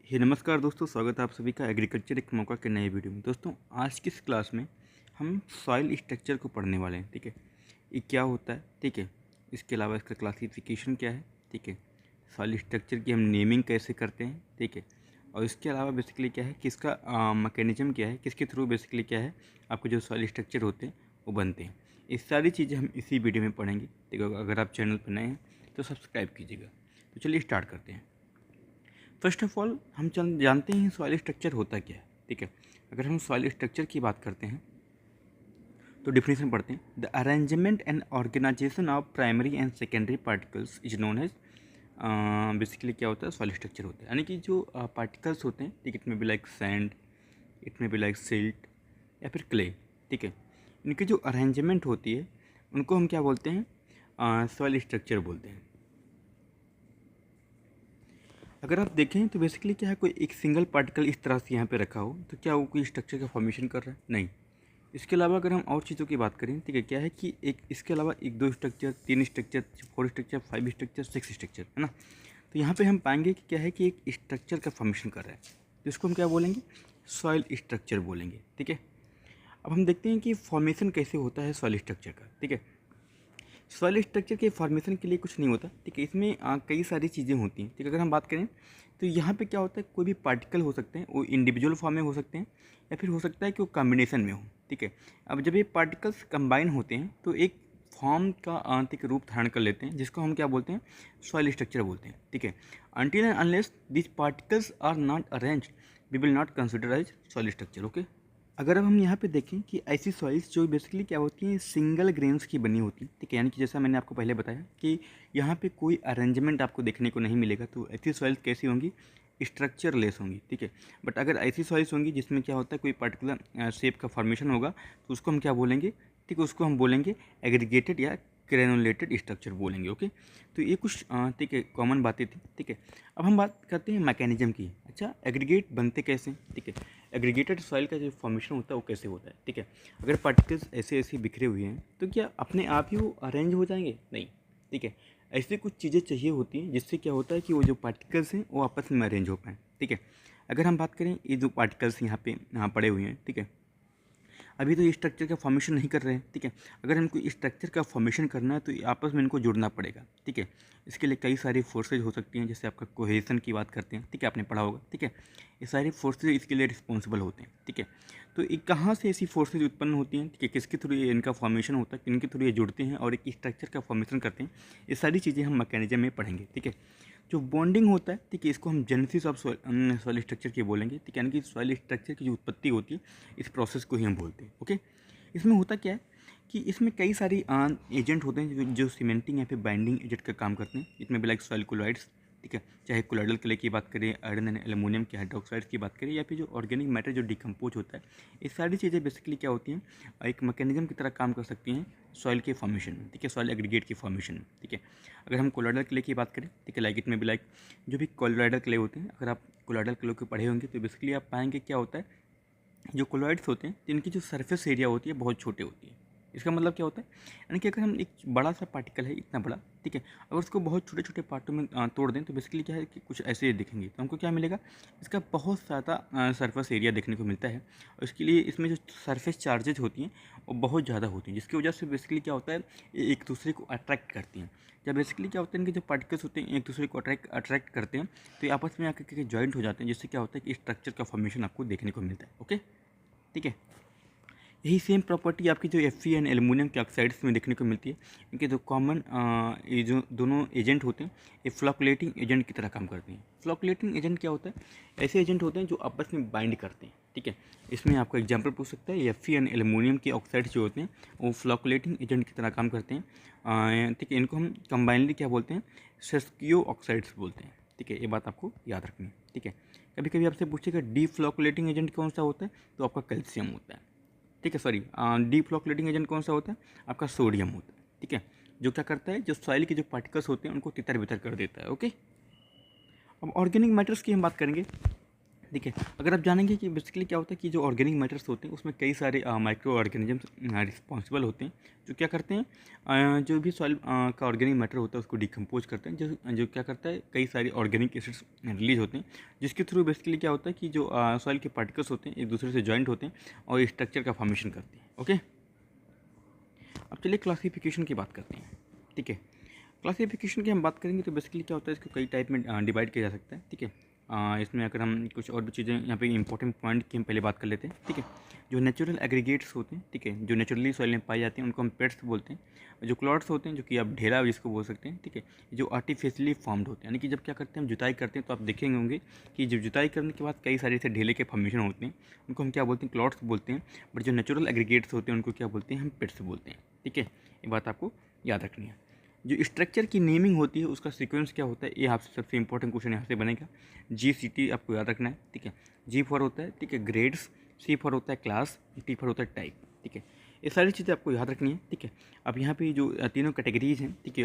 नमस्कार दोस्तों, स्वागत है आप सभी का एग्रीकल्चर एक मौका के नए वीडियो में। दोस्तों, आज की इस क्लास में हम सॉइल स्ट्रक्चर को पढ़ने वाले हैं। ठीक है, ये क्या होता है, ठीक है, इसके अलावा इसका क्लासिफिकेशन क्या है, ठीक है, सॉइल स्ट्रक्चर की हम नेमिंग कैसे करते हैं, ठीक है, और इसके अलावा बेसिकली क्या है कि इसका मैकेनिज्म क्या है, किसके थ्रू बेसिकली क्या है आपके जो सॉइल स्ट्रक्चर होते हैं वो बनते हैं। ये सारी चीज़ें हम इसी वीडियो में पढ़ेंगे। ठीक है, अगर आप चैनल पर नए हैं तो सब्सक्राइब कीजिएगा। तो चलिए स्टार्ट करते हैं। फर्स्ट ऑफ ऑल हम जानते हैं सॉइल स्ट्रक्चर होता क्या है। ठीक है, अगर हम सॉइल स्ट्रक्चर की बात करते हैं तो डिफिनेशन पढ़ते हैं। The arrangement and organization of primary and secondary particles is known as. Basically क्या होता है, सॉइल स्ट्रक्चर होता है, यानी कि जो पार्टिकल्स होते हैं, ठीक, इट में बी लाइक सैंड, इट में बी लाइक सिल्ट या फिर क्ले। ठीक है, इनकी जो अरेंजमेंट होती है उनको हम क्या बोलते हैं, सॉइल स्ट्रक्चर बोलते हैं। अगर आप देखें तो बेसिकली क्या है, कोई एक सिंगल पार्टिकल इस तरह से यहाँ पे रखा हो तो क्या वो कोई स्ट्रक्चर का फॉर्मेशन कर रहा है? नहीं। इसके अलावा अगर हम और चीज़ों की बात करें, ठीक है, क्या है कि एक इसके अलावा एक दो स्ट्रक्चर, तीन structure, four structure, five structure, six structure, है ना। तो यहाँ पे हम पाएंगे कि क्या है कि एक स्ट्रक्चर का फॉर्मेशन कर रहा है, तो इसको हम क्या बोलेंगे, सॉइल स्ट्रक्चर बोलेंगे। ठीक है, अब हम देखते हैं कि फॉर्मेशन कैसे होता है सॉइल स्ट्रक्चर का। ठीक है, सॉइल स्ट्रक्चर के फॉर्मेशन के लिए कुछ नहीं होता। ठीक है, इसमें कई सारी चीज़ें होती हैं। ठीक है, अगर हम बात करें तो यहाँ पे क्या होता है, कोई भी पार्टिकल हो सकते हैं, वो इंडिविजुअल फॉर्म में हो सकते हैं या फिर हो सकता है कि वो कॉम्बिनेशन में हो। ठीक है, अब जब ये पार्टिकल्स कंबाइन होते हैं तो एक फॉर्म का आंतरिक रूप धारण कर लेते हैं, जिसको हम क्या बोलते हैं, सॉइल स्ट्रक्चर बोलते हैं। ठीक है, until and unless this particles are not arranged we will not consider as soil structure. Okay, अगर अब हम यहाँ पे देखें कि ऐसी सॉइल्स जो बेसिकली क्या होती हैं, सिंगल ग्रेन्स की बनी होती हैं। ठीक है, यानी कि जैसा मैंने आपको पहले बताया कि यहाँ पे कोई अरेंजमेंट आपको देखने को नहीं मिलेगा, तो ऐसी सॉइल्स कैसी होंगी, स्ट्रक्चर लेस होंगी। ठीक है, बट अगर ऐसी सॉइल्स होंगी जिसमें क्या होता है कोई पर्टिकुलर शेप का फॉर्मेशन होगा तो उसको हम क्या बोलेंगे, ठीक है, उसको हम बोलेंगे एग्रीगेटेड या ग्रेनुलेटेड स्ट्रक्चर बोलेंगे। ओके, तो ये कुछ ठीक है कॉमन बातें थी। ठीक है, अब हम बात करते हैं मैकेनिज्म की। अच्छा, एग्रीगेट बनते कैसे? ठीक है, एग्रीगेटेड सॉइल का जो फॉर्मेशन होता है वो कैसे होता है? ठीक है, अगर पार्टिकल्स ऐसे ऐसे बिखरे हुए हैं तो क्या अपने आप ही वो अरेंज हो जाएंगे? नहीं। ठीक है, ऐसी कुछ चीज़ें चाहिए होती हैं जिससे क्या होता है कि वो जो पार्टिकल्स हैं वो आपस में अरेंज हो पाएँ। ठीक है, अगर हम बात करें ये जो पार्टिकल्स यहाँ पड़े हुए हैं, ठीक है, अभी तो ये स्ट्रक्चर का फॉर्मेशन नहीं कर रहे हैं। ठीक है, अगर हमको स्ट्रक्चर का फॉर्मेशन करना है तो आपस में इनको जुड़ना पड़ेगा। ठीक है, इसके लिए कई सारी फोर्सेज हो सकती हैं, जैसे आपका कोहेसन की बात करते हैं। ठीक है, आपने पढ़ा होगा। ठीक है, ये सारी फोर्सेज इसके लिए रिस्पॉन्सिबल होते हैं। ठीक है, तो ये कहाँ से ऐसी फोर्सेज उत्पन्न होती हैं, ठीक है, किसके थ्रू ये इनका फॉर्मेशन होता है, किनके थ्रू ये जुड़ते हैं और एक स्ट्रक्चर का फॉर्मेशन करते हैं, ये सारी चीज़ें हम मैकेनिज्म में पढ़ेंगे। ठीक है, जो बॉन्डिंग होता है, ठीक है, इसको हम जेनेसिस ऑफ सॉइल स्ट्रक्चर की बोलेंगे। ठीक है, यानी कि सॉइल स्ट्रक्चर की जो उत्पत्ति होती है इस प्रोसेस को ही हम बोलते हैं। ओके, इसमें होता क्या है कि इसमें कई सारी एजेंट होते हैं जो सीमेंटिंग या फिर बाइंडिंग एजेंट का काम करते हैं। इसमें भी लाइक सॉइल कोलॉइड्स, ठीक है, चाहे कोलॉइडल क्ले की बात करें, आयरन एंड एल्युमिनियम के हाइड्रोक्साइड्स की बात करें, या फिर जो ऑर्गेनिक मैटर जो डिकम्पोज होता है, ये सारी चीज़ें बेसिकली क्या होती हैं, एक मैकेनिज्म की तरह काम कर सकती हैं सॉइल के फॉर्मेशन में। ठीक है, सॉइल एग्रीगेट की फॉर्मेशन में। ठीक है, अगर हम कोलॉइडल क्ले की बात करें, ठीक है, लाइक इट में भी लाइक जो भी कोलॉइडल क्ले होते हैं, अगर आप कोलॉइडल क्ले को पढ़े होंगे तो बेसिकली आप पाएंगे क्या होता है, जो कोलॉइड्स होते हैं इनकी जो सरफेस एरिया होती है बहुत छोटी होती है। इसका मतलब क्या होता है, यानी कि अगर हम एक बड़ा सा पार्टिकल है इतना बड़ा, ठीक है, अगर उसको बहुत छोटे छोटे पार्टों में तोड़ दें तो बेसिकली क्या है कि कुछ ऐसे दिखेंगे, तो हमको क्या मिलेगा, इसका बहुत ज़्यादा सरफेस एरिया देखने को मिलता है। और इसके लिए इसमें जो सरफेस चार्जेज होती हैं वो बहुत ज़्यादा होती हैं, जिसकी वजह से बेसिकली क्या होता है, ये एक दूसरे को अट्रैक्ट करती हैं। जब बेसिकली क्या होता है, इनके जो पार्टिकल्स होते हैं एक दूसरे को अट्रैक्ट करते हैं तो ये आपस में आकर के जॉइंट हो जाते हैं, जिससे क्या होता है कि स्ट्रक्चर का फॉर्मेशन आपको देखने को मिलता है। ओके, ठीक है, यही सेम प्रॉपर्टी आपकी जो Fe एंड एल्युमिनियम के ऑक्साइड्स में देखने को मिलती है। इनके जो कॉमन ये जो दोनों एजेंट होते हैं ये फ्लॉकुलेटिंग एजेंट की तरह काम करते हैं। फ्लॉकुलेटिंग एजेंट क्या होता है, ऐसे एजेंट होते हैं जो आपस में बाइंड करते हैं। ठीक है, इसमें आपका एग्जांपल पूछ सकता है, Fe एंड एल्युमिनियम के ऑक्साइड्स जो होते हैं वो फ्लॉकुलेटिंग एजेंट की तरह काम करते हैं। ठीक है, इनको हम कंबाइनली क्या बोलते हैं, सेस्कियो ऑक्साइड्स बोलते हैं। ठीक है, ये बात आपको याद रखनी है। ठीक है, कभी कभी आपसे पूछेगा डीफ्लॉकुलेटिंग एजेंट कौन सा होता है, तो आपका कैल्शियम होता है। ठीक है, सॉरी, डीफ्लॉकुलेटिंग एजेंट कौन सा होता है, आपका सोडियम होता है। ठीक है, जो क्या करता है, जो सॉइल के जो पार्टिकल्स होते हैं उनको तितर बितर कर देता है। ओके, अब ऑर्गेनिक मैटर्स की हम बात करेंगे ठीक है। अगर आप जानेंगे कि बेसिकली क्या होता है कि जो ऑर्गेनिक मैटर्स होते हैं उसमें कई सारे माइक्रो ऑर्गेनिजम्स रिस्पॉन्सिबल होते हैं, जो क्या करते हैं, जो भी सॉइल का ऑर्गेनिक मैटर होता है उसको डिकम्पोज करते हैं, जो जो क्या करता है, कई सारे ऑर्गेनिक एसिड्स रिलीज होते हैं, जिसके थ्रू बेसिकली क्या होता है कि जो सॉइल के पार्टिकल्स होते हैं एक दूसरे से जॉइंट होते हैं और स्ट्रक्चर का फॉर्मेशन करते हैं। ओके, अब चलिए क्लासिफिकेशन की बात करते हैं। ठीक है, क्लासिफिकेशन की हम बात करेंगे तो बेसिकली क्या होता है, इसको कई टाइप में डिवाइड किया जा सकता है। ठीक है, इसमें अगर हम कुछ और भी चीज़ें यहाँ पे इंपॉर्टेंट पॉइंट की हम पहले बात कर लेते हैं। ठीक है, जो नेचुरल एग्रीगेट्स होते हैं, ठीक है, जो नेचुरली सॉइल में पाई जाती हैं उनको हम पेट्स बोलते हैं। जो क्लॉट्स होते हैं, जो कि आप ढेला जिसको बोल सकते हैं। ठीक है, जो आर्टिफिशियली फॉर्म्ड होते हैं, यानी कि जब क्या करते हैं हम जुताई करते हैं तो आप देखेंगे होंगे कि जब जुताई करने के बाद कई सारे ऐसे ढेले के फॉर्मेशन होते हैं, उनको हम क्या बोलते हैं, क्लॉट्स बोलते हैं। बट जो नेचुरल एग्रीगेट्स होते हैं उनको क्या बोलते हैं, हम पेट्स बोलते हैं। ठीक है, ये बात आपको याद रखनी है। जो स्ट्रक्चर की नेमिंग होती है उसका सीक्वेंस क्या होता है, ये आपसे सबसे इंपॉर्टेंट क्वेश्चन यहाँ से बनेगा। GCT आपको याद रखना है। ठीक है, G फॉर होता है, ठीक है, ग्रेड्स, C फॉर होता है क्लास, T फॉर होता है टाइप। ठीक है, ये सारी चीज़ें आपको याद रखनी है। ठीक है, अब यहाँ पे जो तीनों कैटेगरीज हैं, ठीक है,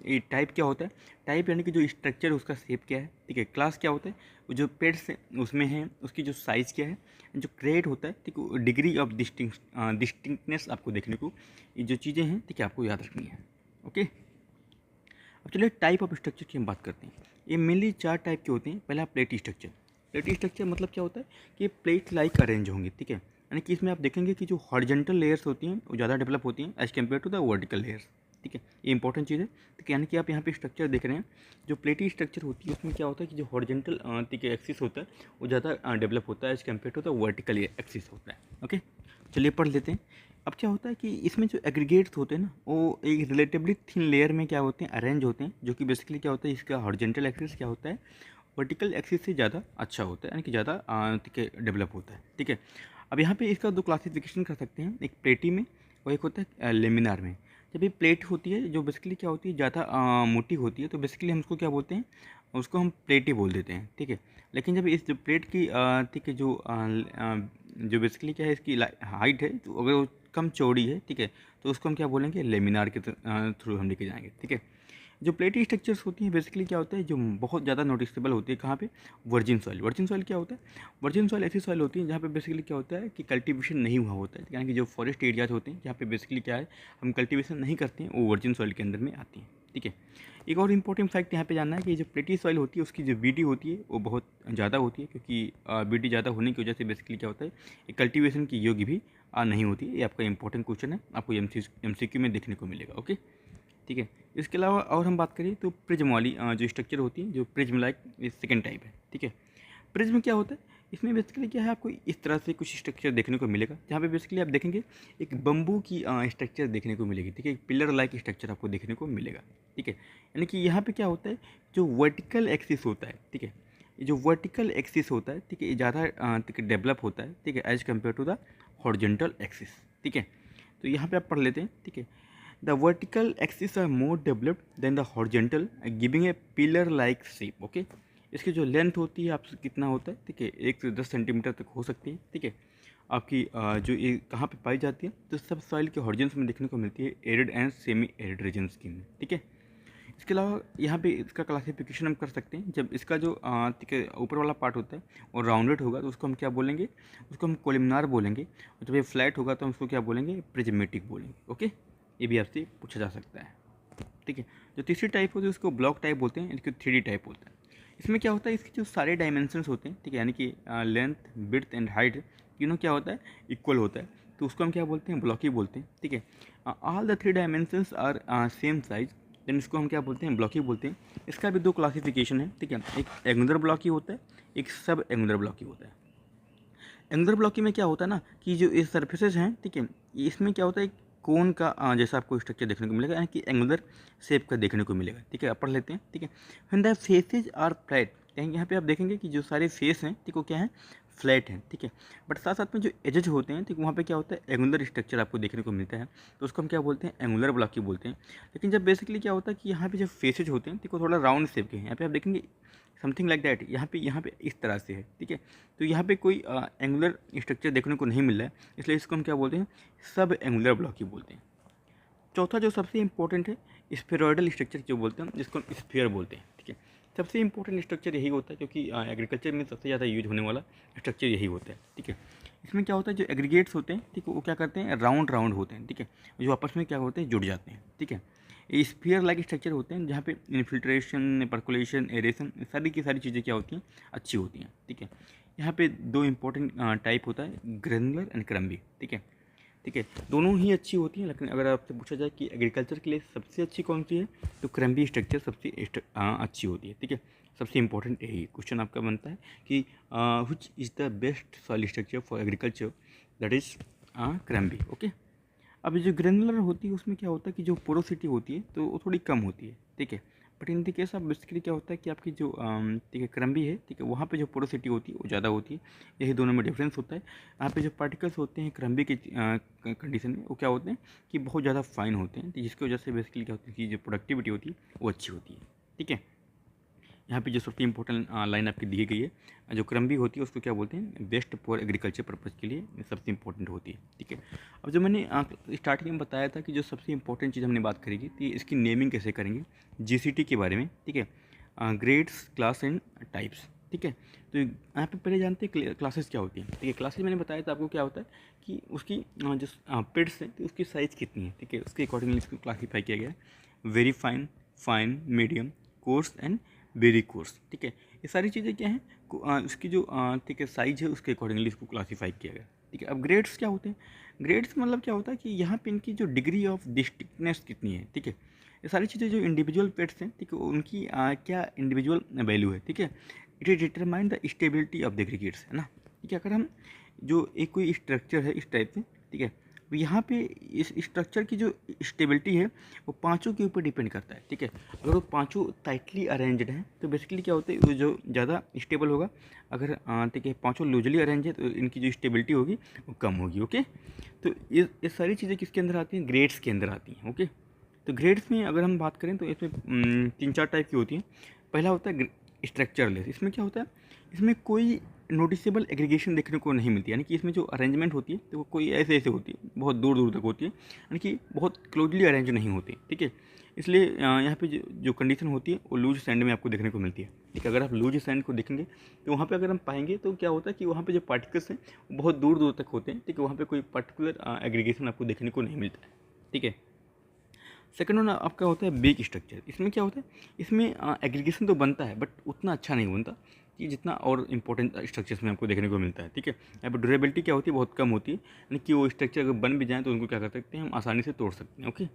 ये टाइप क्या होता है, टाइप यानी कि जो स्ट्रक्चर उसका शेप क्या है। ठीक है, क्लास क्या होता है, जो पेड्स उसमें है उसकी जो साइज़ क्या है। जो ग्रेड होता है, ठीक है, डिग्री ऑफ डिस्टिंक्टनेस आपको देखने को, ये जो चीज़ें हैं, ठीक है, आपको याद रखनी है। ओके, अब चलिए टाइप ऑफ स्ट्रक्चर की हम बात करते हैं। ये मेनली 4 टाइप के होते हैं। पहला प्लेट स्ट्रक्चर। प्लेट स्ट्रक्चर मतलब क्या होता है कि प्लेट लाइक अरेंज होंगे। ठीक है, यानी कि इसमें आप देखेंगे कि जो हॉरिजॉन्टल लेयर्स होती हैं वो ज़्यादा डेवलप होती हैं as compare to the vertical layers. ठीक है, ये इंपॉर्टेंट चीज़ है। ठीक है, यानी कि आप यहाँ पे स्ट्रक्चर देख रहे हैं, जो प्लेटी स्ट्रक्चर होती है उसमें क्या होता है कि जो हॉरिजॉन्टल ठीक है एक्सिस होता है वो ज़्यादा डेवलप होता है as compare to the vertical axis होता है। ओके, चलिए पढ़ लेते हैं। अब क्या होता है कि इसमें जो एग्रीगेट्स होते हैं ना वो एक रिलेटिवली थिन लेयर में क्या होते हैं, अरेंज होते हैं, जो कि बेसिकली क्या होता है, इसका हॉरिजॉन्टल एक्सिस क्या होता है, वर्टिकल एक्सिस से ज़्यादा अच्छा होता है, यानी कि ज़्यादा ठीक है डेवलप होता है। ठीक है, अब यहाँ पे इसका दो क्लासिफिकेशन कर सकते हैं, एक प्लेटी में और एक होता है लेमिनार में। जब ये प्लेट होती है जो बेसिकली क्या होती है, ज़्यादा मोटी होती है, तो बेसिकली हम उसको क्या बोलते हैं, उसको हम प्लेटी बोल देते हैं। ठीक है, लेकिन जब इस जो प्लेट की ठीक है जो बेसिकली क्या है इसकी हाइट है, तो अगर वो कम चौड़ी है, ठीक है, तो उसको हम क्या बोलेंगे, लेमिनार के थ्रू हम लेके जाएंगे। ठीक है, जो प्लेटी स्ट्रक्चर्स होती हैं बेसिकली क्या होता है, जो बहुत ज़्यादा नोटिसेबल होती है कहाँ पे, वर्जिन सॉइल। वर्जिन सॉइल क्या होता है, वर्जिन सॉइल ऐसी सॉइल होती है जहाँ पे बेसिकली क्या होता है कि कल्टीवेशन नहीं हुआ होता है, यानी कि जो फॉरेस्ट एरियाज होते हैं जहाँ पे बेसिकली क्या है हम कल्टीवेशन नहीं करते हैं, वो वर्जिन सॉइल के अंदर में आती हैं। ठीक है, एक और इंपॉर्टेंट फैक्ट यहाँ पे जानना है कि जो प्लेटी सॉइल होती है उसकी जो BD होती है वो बहुत ज़्यादा होती है, क्योंकि BD ज़्यादा होने की वजह से बेसिकली क्या होता है, ये कल्टीवेशन की योग्य भी नहीं होती है। ये आपका इंपॉर्टेंट क्वेश्चन है, आपको MCQ में देखने को मिलेगा। ओके, ठीक है, इसके अलावा और हम बात करें तो प्रिज्म वाली जो स्ट्रक्चर होती है, जो प्रिज्म लाइक सेकेंड टाइप है। ठीक है, प्रिज्म क्या होता है, इसमें बेसिकली क्या है, आपको इस तरह से कुछ स्ट्रक्चर देखने को मिलेगा, जहाँ पे बेसिकली आप देखेंगे एक बम्बू की स्ट्रक्चर देखने को मिलेगी। ठीक है, एक पिलर लाइक स्ट्रक्चर आपको देखने को मिलेगा। ठीक है, यानी कि यहाँ पे क्या होता है, जो वर्टिकल एक्सिस होता है, ठीक है, ये जो वर्टिकल एक्सिस होता है, ठीक है, ये ज़्यादा ठीक है डेवलप होता है, ठीक है, as compare to the horizontal axis. ठीक है, तो यहाँ पे आप पढ़ लेते हैं। ठीक है, the vertical axis are more developed than the horizontal, giving a pillar like shape. Okay, इसकी जो लेंथ होती है आपसे कितना होता है, ठीक है, 1 से 10 सेंटीमीटर तक हो सकती है। ठीक है, आपकी जो ये कहाँ पे पाई जाती है, तो सब सॉइल के हॉरिजन्स में देखने को मिलती है, arid and semi arid regions की में। ठीक है, इसके अलावा यहाँ पे इसका क्लासिफिकेशन हम कर सकते हैं, जब इसका जो ठीक है ऊपर वाला पार्ट होता है और राउंडेड होगा तो उसको हम क्या बोलेंगे, उसको हम कोलिमिनार बोलेंगे, और जब ये फ्लैट होगा तो हम उसको क्या बोलेंगे, प्रिज्मेटिक बोलेंगे। ओके, ये भी आपसे पूछा जा सकता है। ठीक है, जो तीसरी टाइप होती है उसको ब्लॉक टाइप बोलते हैं, इसको 3D टाइप बोलते हैं। इसमें क्या होता है, इसके जो सारे डायमेंशंस होते हैं, ठीक है, यानी कि लेंथ, विड्थ एंड हाइट तीनों क्या होता है, इक्वल होता है, तो उसको हम क्या बोलते हैं, ब्लॉकी बोलते हैं। ठीक है, all the 3 dimensions are same size, then इसको हम क्या बोलते हैं, ब्लॉकी बोलते हैं। इसका भी 2 क्लासिफिकेशन है। ठीक है, एक एंगुलर ब्लॉकी होता है, एक सब एंगुलर ब्लॉकी होता है। एंगुलर ब्लॉकी में क्या होता है ना कि जो ये सर्फेसेज हैं, ठीक है, इसमें क्या होता है, कोन का जैसा आपको स्ट्रक्चर देखने को मिलेगा, यानी कि एंगुलर शेप का देखने को मिलेगा। ठीक है, आप पढ़ लेते हैं। ठीक है, when the faces are flat, यहाँ पे आप देखेंगे कि जो सारे फेस हैं, ठीक, वो क्या है, फ्लैट हैं। ठीक है, बट साथ साथ में जो एजेज होते हैं, ठीक, वहाँ पे क्या होता है, एंगुलर स्ट्रक्चर आपको देखने को मिलता है, तो उसको हम क्या बोलते हैं, एंगुलर ब्लॉकी बोलते हैं। लेकिन जब बेसिकली क्या होता है कि यहाँ पे जो फेसेज होते हैं, ठीक, वो थोड़ा राउंड शेप के हैं, यहाँ पे आप देखेंगे समथिंग लाइक दैट, यहाँ पे इस तरह से है। ठीक है, तो यहाँ पे कोई एंगुलर स्ट्रक्चर देखने को नहीं मिल रहा है, इसलिए इसको हम क्या बोलते हैं, सब एंगुलर ब्लॉकी बोलते हैं। चौथा जो सबसे इंपॉर्टेंट है, स्फेरॉइडल स्ट्रक्चर जो बोलते हैं, जिसको हम स्फीयर बोलते हैं। ठीक है, सबसे इंपॉर्टेंट स्ट्रक्चर यही होता है, क्योंकि एग्रीकल्चर में सबसे ज़्यादा यूज होने वाला स्ट्रक्चर यही होता है, ठीक है। इसमें क्या होता है, जो एग्रीगेट्स होते हैं, ठीक है, वो क्या करते हैं, राउंड राउंड होते हैं, ठीक है, जो आपस में क्या होते हैं, जुड़ जाते हैं, ठीक है। ये स्फीयर लाइक स्ट्रक्चर होते हैं, जहाँ पे इन्फिल्ट्रेशन, परकुलेशन, एरेशन, सारी की सारी चीज़ें क्या होती हैं, अच्छी होती हैं, ठीक है। यहाँ पे दो इंपॉर्टेंट टाइप होता है, ग्रेनुलर एंड क्रम्बी, ठीक है, ठीक है। दोनों ही अच्छी होती हैं, लेकिन अगर आपसे पूछा जाए कि एग्रीकल्चर के लिए सबसे अच्छी कौन सी है, तो क्रम्बी स्ट्रक्चर सबसे अच्छी होती है, ठीक है। सबसे इंपॉर्टेंट यही क्वेश्चन आपका बनता है कि which is the best soil structure for agriculture, that is crumby, okay. अब जो ग्रेनुलर होती है उसमें क्या होता है कि जो पोरोसिटी होती है तो वो थोड़ी कम होती है, ठीक है। But in the case of basically क्या होता है कि आपकी जो ठीक है क्रम्बी है, ठीक है, वहाँ पे जो पोरोसिटी होती है वो ज़्यादा होती है। यही दोनों में डिफरेंस होता है। यहाँ पे जो पार्टिकल्स होते हैं क्रम्बी की कंडीशन में, वो क्या होते हैं कि बहुत ज़्यादा फाइन होते हैं, तो जिसकी वजह से बेसिकली क्या होती है कि जो प्रोडक्टिविटी होती है वो अच्छी होती है, ठीक है। यहाँ पे जो सबसे इंपॉर्टेंट लाइन आपकी दी गई है, जो क्रम्बी होती है उसको क्या बोलते हैं, बेस्ट फॉर एग्रीकल्चर पर्पज़ के लिए सबसे इंपॉर्टेंट होती है, ठीक है। अब जो मैंने स्टार्टिंग में बताया था कि जो सबसे इंपॉर्टेंट चीज़ हमने बात करेगी तो इसकी नेमिंग कैसे करेंगे, जीसीटी के बारे में, ठीक है। ग्रेड्स, क्लास एंड टाइप्स, ठीक है। तो यहाँ पे पहले जानते हैं क्लासेस क्या होती हैं, ठीक है। क्लासेस मैंने बताया था आपको क्या होता है कि उसकी जो पेड्स है तो उसकी साइज़ कितनी है, ठीक है, उसके अकॉर्डिंगली इसको क्लासीफाई किया गया है, very fine, fine, medium, course and very course, ठीक है। ये सारी चीज़ें क्या हैं, उसकी जो ठीक है साइज है उसके अकॉर्डिंगली इसको क्लासीफाई किया गया, ठीक है। अब ग्रेड्स क्या होते हैं, ग्रेड्स मतलब क्या होता है कि यहाँ पे इनकी जो डिग्री ऑफ डिस्टिंक्टनेस कितनी है, ठीक है। ये सारी चीज़ें जो इंडिविजुअल पेट्स हैं, ठीक है, उनकी क्या इंडिविजुअल वैल्यू है, ठीक है। It is determine the stability of the aggregates, है ना, ठीक है। अगर हम जो एक कोई स्ट्रक्चर है इस टाइप से, ठीक है, तो यहाँ पे इस स्ट्रक्चर की जो स्टेबिलिटी है वो पांचों के ऊपर डिपेंड करता है, ठीक है। अगर वो पांचों टाइटली अरेंज्ड हैं तो बेसिकली क्या होता है, वो जो ज़्यादा स्टेबल होगा। अगर ठीक है पांचों लूजली अरेंज है तो इनकी जो स्टेबिलिटी होगी वो कम होगी, ओके। तो ये सारी चीज़ें किसके अंदर आती हैं, ग्रेड्स के अंदर आती हैं, ओके। तो ग्रेड्स में अगर हम बात करें तो इसमें 3-4 टाइप की होती हैं। पहला होता है स्ट्रक्चरलेस। इसमें क्या होता है, इसमें कोई नोटिसेबल एग्रीगेशन देखने को नहीं मिलती, यानी कि इसमें जो अरेंजमेंट होती है तो वो कोई ऐसे ऐसे होती है, बहुत दूर दूर तक होती है, यानी कि बहुत क्लोजली अरेंज नहीं होती, ठीक है। इसलिए यहाँ पे जो कंडीशन होती है वो लूज सैंड में आपको देखने को मिलती है, ठीक है। अगर आप लूज सैंड को देखेंगे तो वहाँ पे अगर हम पाएंगे तो क्या होता है कि वहाँ पे जो पार्टिकल्स हैं वो बहुत दूर दूर तक होते हैं, ठीक है। वहाँ पे कोई पर्टिकुलर एग्रीगेशन आपको देखने को नहीं मिलता है, ठीक है। सेकंड वन आपका होता है बेक स्ट्रक्चर। इसमें क्या होता है, इसमें एग्रीगेशन तो बनता है बट उतना अच्छा नहीं बनता कि जितना और इंपॉर्टेंट स्ट्रक्चर्स में आपको देखने को मिलता है, ठीक है। यहाँ पर ड्यूरेबिलिटी क्या होती है, बहुत कम होती है, यानी कि वो स्ट्रक्चर अगर बन भी जाए तो उनको क्या कर सकते हैं, हम आसानी से तोड़ सकते हैं, ओके।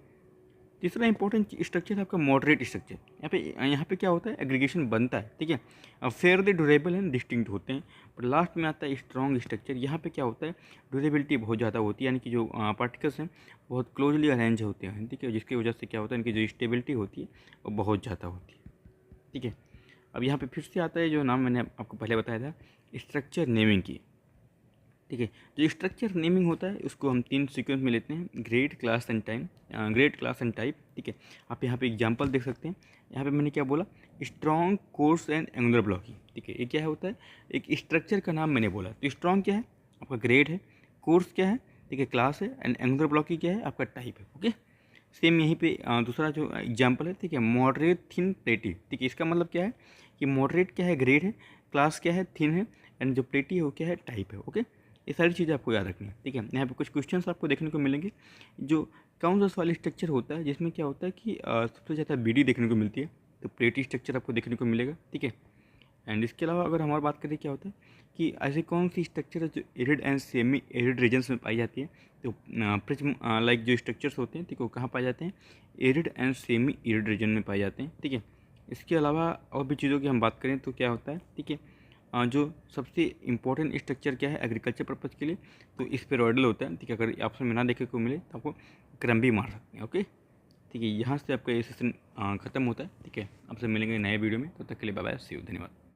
तीसरा इंपॉर्टेंट स्ट्रक्चर है आपका मॉडरेट स्ट्रक्चर। यहाँ पे क्या होता है, एग्रीगेशन बनता है, ठीक है, अब फेयरली ड्यूरेबल एंड डिस्टिंक्ट होते हैं। पर लास्ट में आता है स्ट्रॉन्ग स्ट्रक्चर। यहाँ पे क्या होता है, ड्यूरेबिलिटी बहुत ज़्यादा होती है, यानी कि जो पार्टिकल्स हैं बहुत क्लोजली अरेंज होते हैं, ठीक है, जिसकी वजह से क्या होता है, इनकी जो स्टेबिलिटी होती है वो बहुत ज़्यादा होती है, ठीक है। अब यहाँ पे फिर से आता है जो नाम मैंने आपको पहले बताया था, स्ट्रक्चर नेमिंग की, ठीक है। जो स्ट्रक्चर नेमिंग होता है उसको हम 3 सीक्वेंस में लेते हैं, grade, class and time, grade, class and type, ठीक है। आप यहाँ पे एग्जांपल देख सकते हैं। यहाँ पे मैंने क्या बोला, strong, course and angular blocking, ठीक है। ये क्या होता है, एक स्ट्रक्चर का नाम मैंने बोला। तो स्ट्रॉन्ग क्या है, आपका ग्रेड है, कोर्स क्या है, ठीक है, क्लास है, एंड एंगुलर ब्लॉकिंग क्या है, आपका टाइप है, ओके। सेम यहीं पे दूसरा जो एग्जाम्पल है, ठीक है, मॉडरेट, थिन, प्लेटी, ठीक है। इसका मतलब क्या है कि मॉडरेट क्या है, ग्रेड है, क्लास क्या है, थिन है, एंड जो प्लेटी है वो क्या है, टाइप है, ओके। ये सारी चीज़ें आपको याद रखनी है, ठीक है। यहाँ पे कुछ क्वेश्चंस आपको देखने को मिलेंगे, जो कौन सा सॉइल स्ट्रक्चर होता है जिसमें क्या होता है कि सबसे ज़्यादा बीडी देखने को मिलती है, तो प्लेटी स्ट्रक्चर आपको देखने को मिलेगा, ठीक है। एंड इसके अलावा अगर हमारी बात करें क्या होता है कि ऐसी कौन सी स्ट्रक्चर है जो arid and semi arid regions में पाई जाती है, तो प्रिज्म लाइक जो स्ट्रक्चर्स होते हैं, ठीक है, वो कहाँ पाए जाते हैं, arid and semi arid region में पाए जाते हैं, ठीक है। इसके अलावा और भी चीज़ों की हम बात करें तो क्या होता है, ठीक है, जो सबसे इंपॉर्टेंट स्ट्रक्चर क्या है एग्रीकल्चर पर्पज़ के लिए, तो स्पेरोइडल होता है, ठीक है। अगर ऑप्शन में ना देखने को मिले तो आपको क्रम्बी मार सकते हैं, ओके, ठीक है। यहाँ से आपका ये सेशन ख़त्म होता है, ठीक है। आपसे मिलेंगे नए वीडियो में, तब तक के लिए बाय बाय, सी यू, धन्यवाद।